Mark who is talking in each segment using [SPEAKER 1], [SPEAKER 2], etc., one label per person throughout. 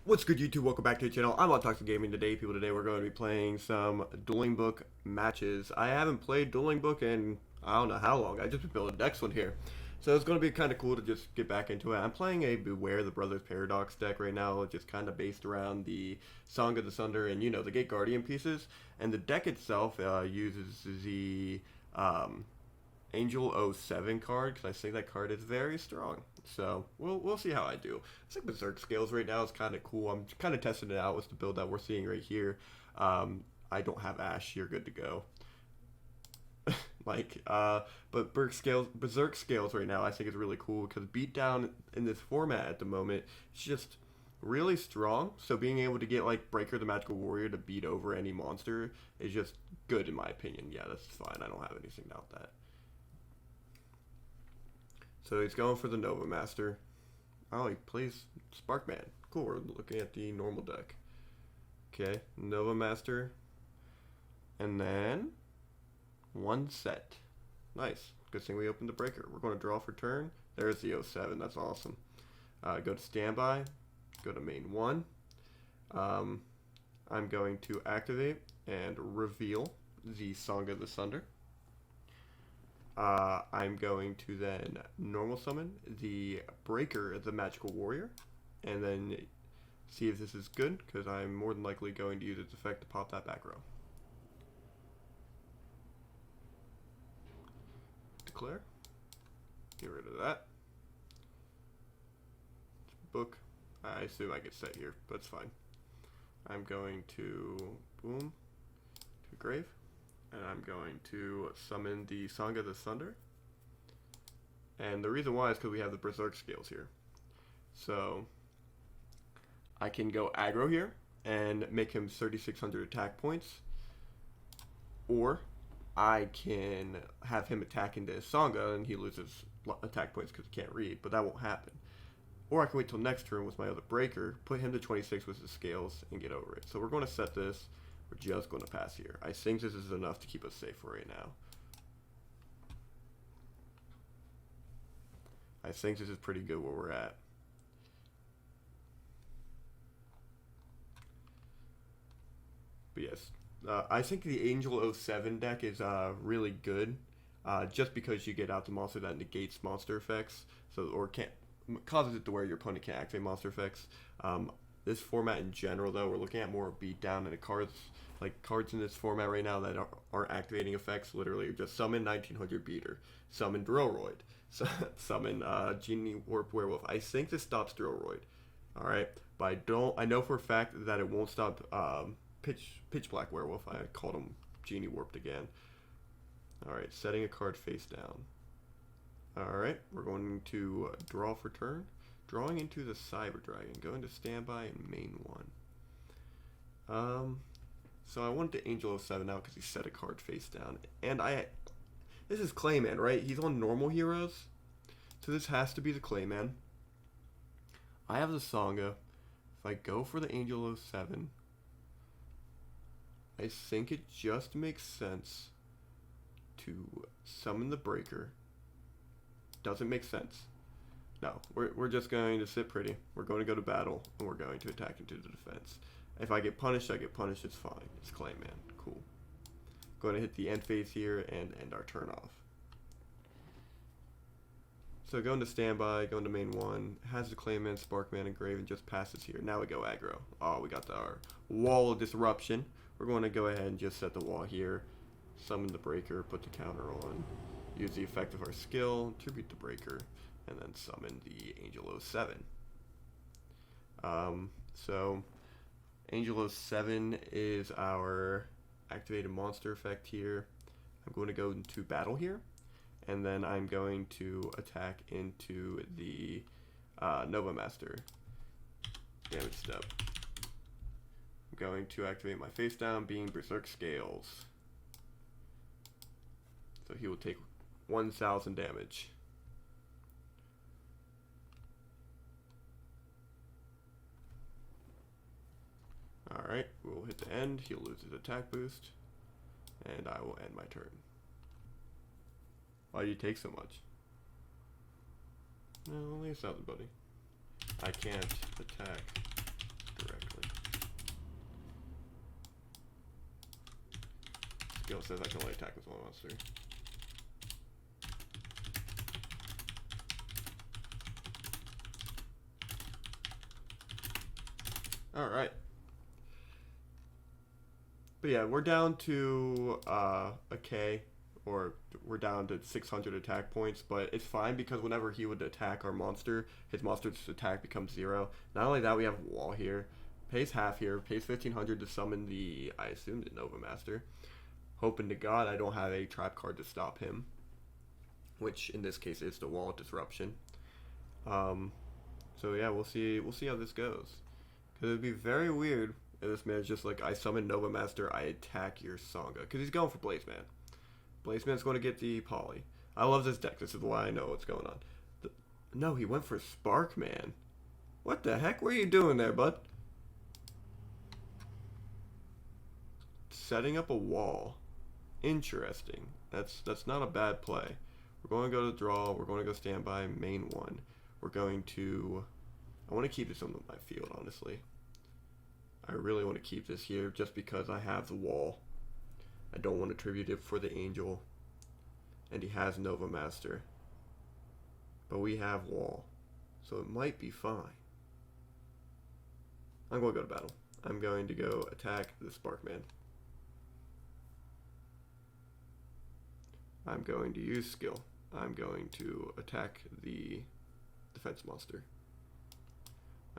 [SPEAKER 1] What's good, YouTube? Welcome back to the channel. I'm on Toxic Gaming today. Today we're going to be playing some Dueling Book matches. I haven't played Dueling Book in I don't know how long. I just been building decks one here. So it's going to be kind of cool to just get back into it. I'm playing a Beware the Brothers Paradox deck right now, just kind of based around the Song of the Sunder and, the Gate Guardian pieces. And the deck itself uses the Angel '07 card because I think that card is very strong. So we'll see how I do. I think Berserk Scales right now is kind of cool. I'm kind of testing it out with the build that we're seeing right here. I don't have Ash. You're good to go. But Berserk Scales right now I think is really cool because beatdown in this format at the moment is just really strong. So being able to get like Breaker the Magical Warrior to beat over any monster is just good in my opinion. Yeah, that's fine. I don't have anything about that. So he's going for the Nova Master. Oh, he plays Sparkman. Cool, we're looking at the normal deck. Okay, Nova Master. And then one set. Nice. Good thing we opened the breaker. We're going to draw for turn. There's the '07. That's awesome. Go to standby. Go to main 1. I'm going to activate and reveal the Song of the Sunder. I'm going to then normal summon the Breaker, the Magical Warrior, and then see if this is good, because I'm more than likely going to use its effect to pop that back row. Declare. Get rid of that. Book. I assume I get set here, but it's fine. I'm going to boom to grave. And I'm going to summon the Song of the Sunder. And the reason why is because we have the Berserk Scales here. So I can go aggro here and make him 3,600 attack points. Or I can have him attack into Sangha and he loses attack points because he can't read, but that won't happen. Or I can wait till next turn with my other breaker, put him to 26 with his scales, and get over it. So we're going to set this. We're just going to pass here. I think this is enough to keep us safe for right now. I think this is pretty good where we're at. But yes, I think the Angel '07 deck is really good, just because you get out the monster that negates monster effects, so or can't causes it to where your opponent can't activate monster effects. This format in general, though, we're looking at more beatdown, and the cards in this format right now that aren't activating effects. Literally, just summon 1900 beater, summon Drillroid, summon Genie Warp Werewolf. I think this stops Drillroid. All right, but I know for a fact that it won't stop Pitch Black Werewolf. I called him Genie Warped again. All right, setting a card face down. All right, we're going to draw for turn. Drawing into the Cyber Dragon. Going to standby in main 1. So I wanted the Angel '07 out because he set a card face down. And this is Clayman, right? He's on normal heroes. So this has to be the Clayman. I have the Sangha. If I go for the Angel '07, I think it just makes sense to summon the Breaker. Doesn't make sense. No, we're just going to sit pretty. We're going to go to battle, and we're going to attack into the defense. If I get punished, I get punished. It's fine. It's Clayman. Cool. Going to hit the end phase here and end our turn off. So going to standby, going to main 1, has the Clayman, Sparkman, and Grave, and just passes here. Now we go aggro. Oh, we got our wall of disruption. We're going to go ahead and just set the wall here. Summon the Breaker, put the counter on. Use the effect of our skill, tribute the Breaker, and then summon the Angel '07. So Angel '07 is our activated monster effect here. I'm going to go into battle here, and then I'm going to attack into the Nova Master. Damage step. I'm going to activate my face down, being Berserk Scales. So he will take 1,000 damage. Alright, we'll hit the end. He'll lose his attack boost. And I will end my turn. Why do you take so much? No, only 1,000, buddy. I can't attack skill says I can only attack with one monster. Alright. But yeah, we're down to a K, or we're down to 600 attack points, but it's fine because whenever he would attack our monster, his monster's attack becomes 0. Not only that, we have wall here. Pays half here, pays 1500 to summon the, I assume, the Nova Master. Hoping to God I don't have a trap card to stop him, which in this case is the Wall Disruption. So yeah, we'll see how this goes. Because it'd be very weird if this man's just like, I summon Nova Master, I attack your Sangha. Because he's going for Blaze Man. Blaze Man's going to get the Poly. I love this deck. This is why I know what's going on. No, he went for Spark Man. What the heck were you doing there, bud? Setting up a wall. Interesting. That's not a bad play. We're going to go to draw. We're going to go standby, main 1. We're going to... I want to keep this on my field, honestly. I really want to keep this here just because I have the wall. I don't want to tribute it for the Angel. And he has Nova Master. But we have wall. So it might be fine. I'm going to go to battle. I'm going to go attack the Sparkman. I'm going to use skill. I'm going to attack the defense monster.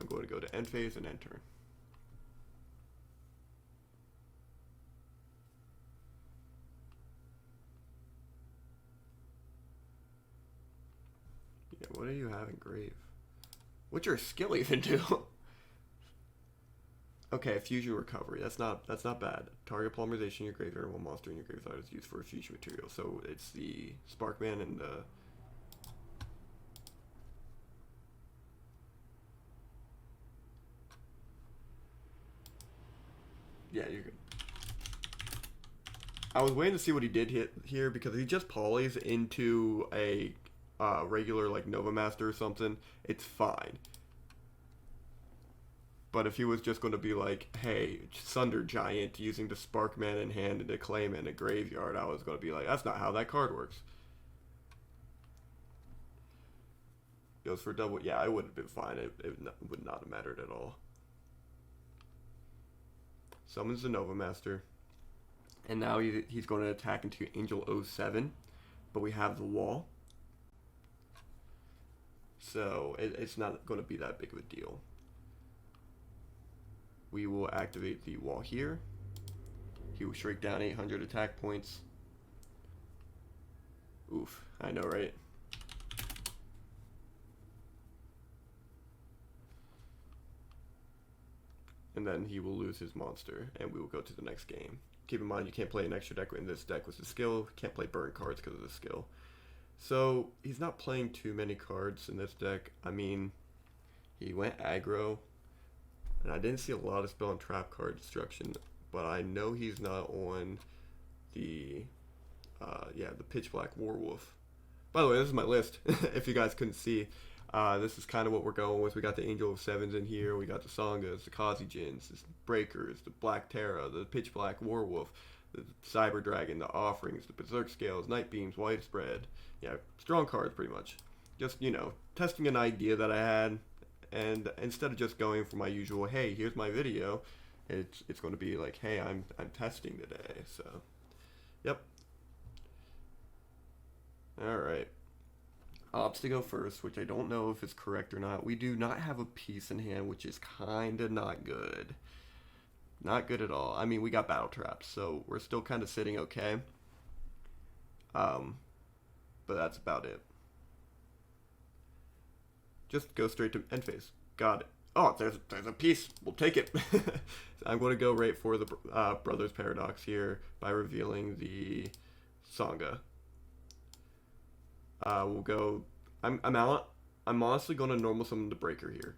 [SPEAKER 1] I'm going to go to end phase and end turn. Yeah, what do you have in grave? What's your skill even do? Okay, fusion recovery. That's not bad. Target polymerization in your graveyard, one monster in your graveyard is used for a fusion material. So it's the Sparkman and the... Yeah, you're good. I was waiting to see what he did hit here because he just polys into a regular like Nova Master or something. It's fine. But if he was just going to be like, hey, Sunder Giant using the Sparkman in hand and the Clayman in a graveyard, I was going to be like, that's not how that card works. Goes for double. Yeah, I would have been fine. It would not have mattered at all. Summons the Nova Master. And now he's going to attack into Angel 07. But we have the wall. So it's not going to be that big of a deal. We will activate the wall here. He will shrink down 800 attack points. Oof, I know, right? And then he will lose his monster, and we will go to the next game. Keep in mind, you can't play an extra deck in this deck with the skill. Can't play burn cards because of the skill. So, he's not playing too many cards in this deck. I mean, he went aggro. And I didn't see a lot of spell and trap card destruction, but I know he's not on the, the Pitch Black Werewolf. By the way, this is my list, if you guys couldn't see. This is kind of what we're going with. We got the Angel of Sevens in here. We got the Sangas, the Kazijins, the Breakers, the Black Terra, the Pitch Black Werewolf, the Cyber Dragon, the Offerings, the Berserk Scales, Night Beams, Widespread. Yeah, strong cards pretty much. Just, testing an idea that I had. And instead of just going for my usual, hey, here's my video, it's going to be like, hey, I'm testing today. So, yep. All right. Opts to go first, which I don't know if it's correct or not. We do not have a piece in hand, which is kind of not good. Not good at all. I mean, we got battle traps, so we're still kind of sitting okay. But that's about it. Just go straight to end phase. Got it. Oh, there's a piece. We'll take it. I'm going to go right for the Brothers Paradox here by revealing the Sangha. We'll go. I'm honestly going to normal summon the Breaker here.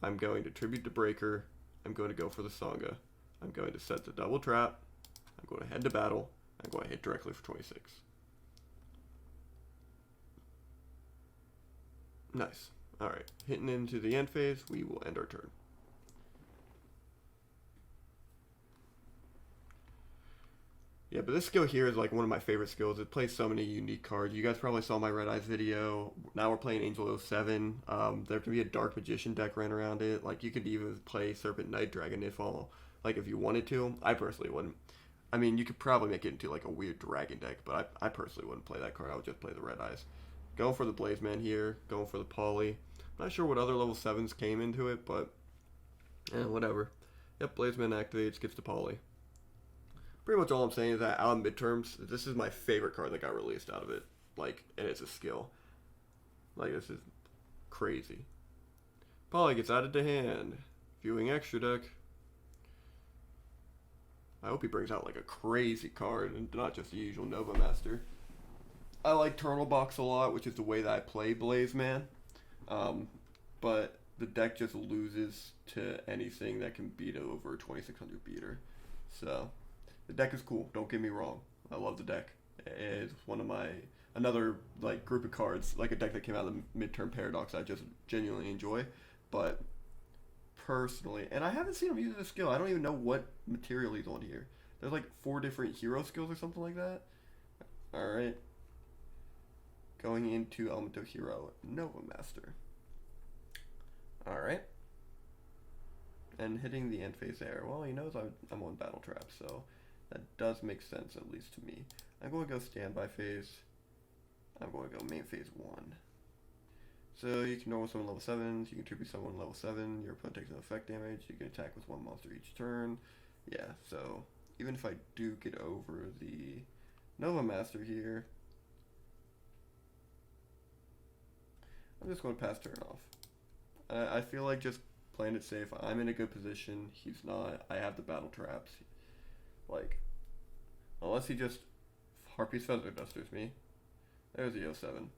[SPEAKER 1] I'm going to tribute the Breaker. I'm going to go for the Sangha. I'm going to set the double trap. I'm going to head to battle. I'm going to hit directly for 26. Nice. Alright. Hitting into the end phase, we will end our turn. Yeah, but this skill here is like one of my favorite skills. It plays so many unique cards. You guys probably saw my Red Eyes video. Now we're playing Angel 07. There can be a Dark Magician deck ran around it. Like you could even play Serpent Night Dragon if all, like if you wanted to. I personally wouldn't. I mean, you could probably make it into like a weird dragon deck, but I personally wouldn't play that card. I would just play the Red Eyes. Going for the Blaze Man here. Going for the Poly. Not sure what other level 7s came into it, but whatever. Yep, Blaze Man activates, gets the Poly. Pretty much all I'm saying is that out of midterms, this is my favorite card that got released out of it. Like, and it's a skill. Like, this is crazy. Poly gets added to hand. Viewing extra deck. I hope he brings out like a crazy card and not just the usual Nova Master. I like Turtle Box a lot, which is the way that I play Blaze Man. But the deck just loses to anything that can beat over 2600 beater. So the deck is cool. Don't get me wrong. I love the deck. It's one of my another like group of cards, like a deck that came out of the midterm paradox. I just genuinely enjoy. But personally, and I haven't seen him use the skill. I don't even know what material he's on here. There's like 4 different hero skills or something like that. All right. Going into Elemental Hero Nova Master. All right. And hitting the end phase there. Well, he knows I'm on Battle Trap, so that does make sense, at least to me. I'm going to go Standby phase. I'm going to go Main phase 1. So you can normal summon level 7s, you can tribute someone level 7, your opponent takes no effect damage, you can attack with 1 monster each turn. Yeah, so even if I do get over the Nova Master here, I'm just going to pass turn off. I feel like just playing it safe. I'm in a good position. He's not. I have the battle traps. Like, unless he just Harpy's Feather Dusters me. There's the 07.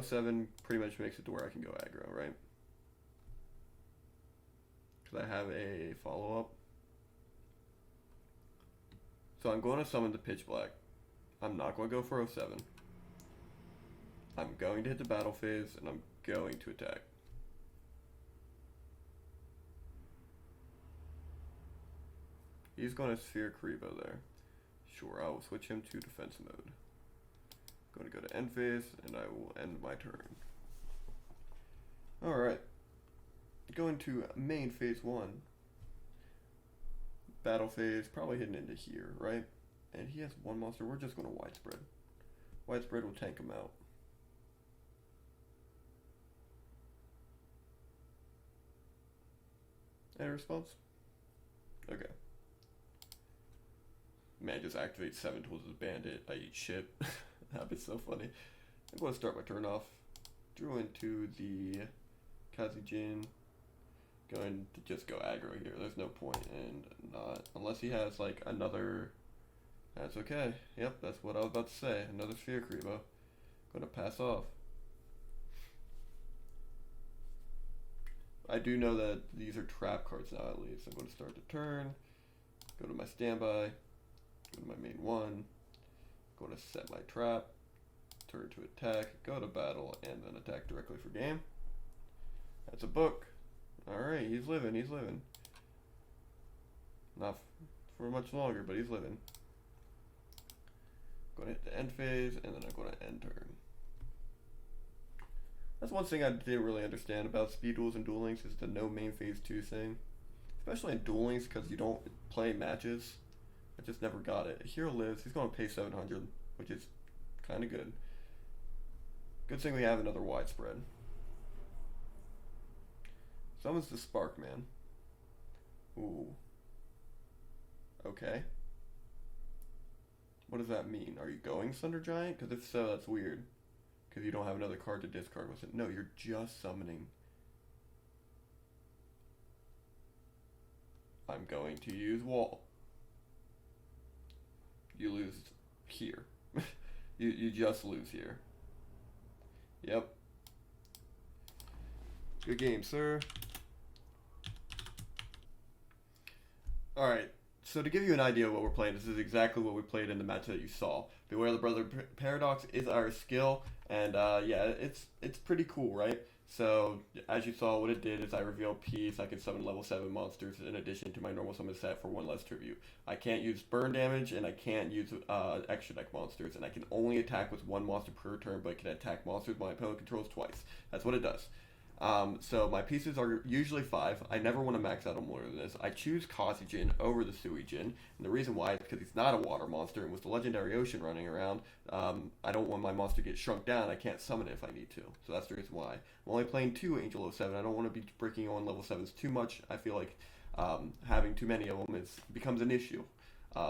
[SPEAKER 1] 07 pretty much makes it to where I can go aggro, right? Because I have a follow-up. So I'm going to summon the Pitch Black. I'm not going to go for 07. I'm going to hit the battle phase, and I'm going to attack. He's going to Sphere Karibo there. Sure, I will switch him to defense mode. Going to go to end phase, and I will end my turn. Alright. Going to main phase 1. Battle phase, probably hitting into here, right? And he has 1 monster. We're just going to widespread. Widespread will tank him out. Any response? Okay. Man just activates 7 tools as a bandit. I eat shit. That'd be so funny. I'm going to start my turn off. Drew into the Kazijin. Going to just go aggro here. There's no point in not. Unless he has like another. That's okay. Yep, that's what I was about to say. Another Sphere Karibo. Going to pass off. I do know that these are trap cards now at least. I'm going to start the turn. Go to my standby. Go to my main 1. Going to set my trap. Turn to attack. Go to battle. And then attack directly for game. That's a book. Alright, he's living. He's living. Not for much longer, but he's living. Going to hit the end phase. And then I'm going to end turn. That's one thing I didn't really understand about speed duels and Duel Links is the no main phase 2 thing. Especially in Duel Links because you don't play matches. I just never got it. Hero lives. He's going to pay 700, which is kind of good. Good thing we have another widespread. Summons the Spark Man. Ooh. Okay. What does that mean? Are you going Thunder Giant? Because if so, that's weird. Because you don't have another card to discard with it. No, you're just summoning. I'm going to use Wall. You lose here. you just lose here. Yep. Good game, sir. Alright, so to give you an idea of what we're playing, this is exactly what we played in the match that you saw. Beware the Brother Paradox is our skill, and yeah, it's pretty cool, right? So, as you saw, what it did is I revealed Peace. I can summon level 7 monsters in addition to my normal summon set for one less tribute. I can't use burn damage, and I can't use extra deck monsters, and I can only attack with one monster per turn, but can attack monsters my opponent controls twice. That's what it does. So my pieces are usually 5. I never want to max out on more than this. I choose Kazuijin over the Suijin, and the reason why is because he's not a water monster, and with the Legendary Ocean running around, I don't want my monster to get shrunk down. I can't summon it if I need to. So that's the reason why. I'm only playing 2 Angel 07. I don't want to be breaking on level 7s too much. I feel like having too many of them becomes an issue.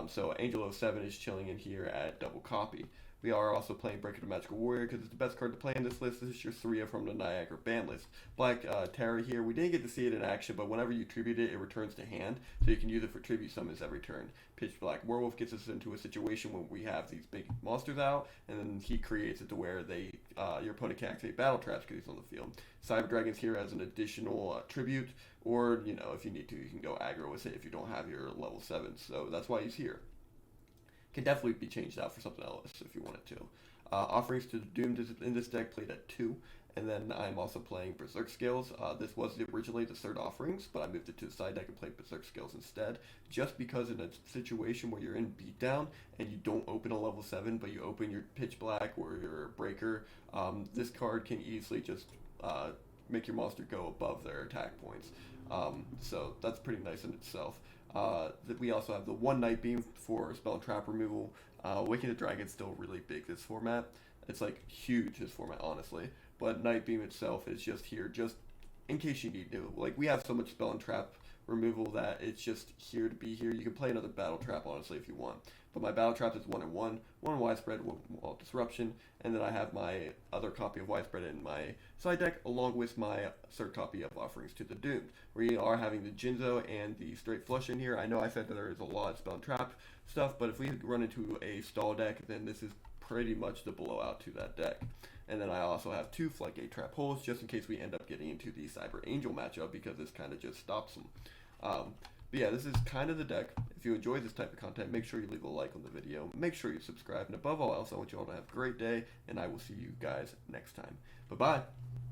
[SPEAKER 1] So Angel 07 is chilling in here at double copy. We are also playing Breaker the Magical Warrior because it's the best card to play in this list. This is your 3 from the Niagara ban list. Black Terra here, we didn't get to see it in action, but whenever you tribute it, it returns to hand, so you can use it for tribute summons every turn. Pitch Black Werewolf gets us into a situation when we have these big monsters out, and then he creates it to where your opponent can activate battle traps because he's on the field. Cyber Dragon's here as an additional tribute, or if you need to, you can go aggro with it if you don't have your level 7. So that's why he's here. Can definitely be changed out for something else if you wanted to. Offerings to the Doomed in this deck played at 2, and then I'm also playing Berserk Scales. This was originally the 3rd Offerings, but I moved it to the side deck and played Berserk Scales instead, just because in a situation where you're in beatdown and you don't open a level 7, but you open your Pitch Black or your Breaker, this card can easily just make your monster go above their attack points. So that's pretty nice in itself. We also have the 1 Night Beam for spell and trap removal. Waking the Dragon's still really big this format. It's like huge this format, honestly. But Night Beam itself is just here, just in case you need to. Like, we have so much spell and trap removal that it's just here to be here. You can play another battle trap, honestly, if you want. But my battle trap is 1/1, 1 Widespread, 1 Disruption, and then I have my other copy of Widespread in my side deck, along with my 3rd copy of Offerings to the Doomed. We are having the Jinzo and the Straight Flush in here. I know I said that there is a lot of spell and trap stuff, but if we run into a stall deck, then this is pretty much the blowout to that deck. And then I also have 2 Floodgate Trap Holes, just in case we end up getting into the Cyber Angel matchup, because this kind of just stops them. But yeah, this is kind of the deck. If you enjoy this type of content, make sure you leave a like on the video. Make sure you subscribe. And above all else, I want you all to have a great day, and I will see you guys next time. Bye-bye.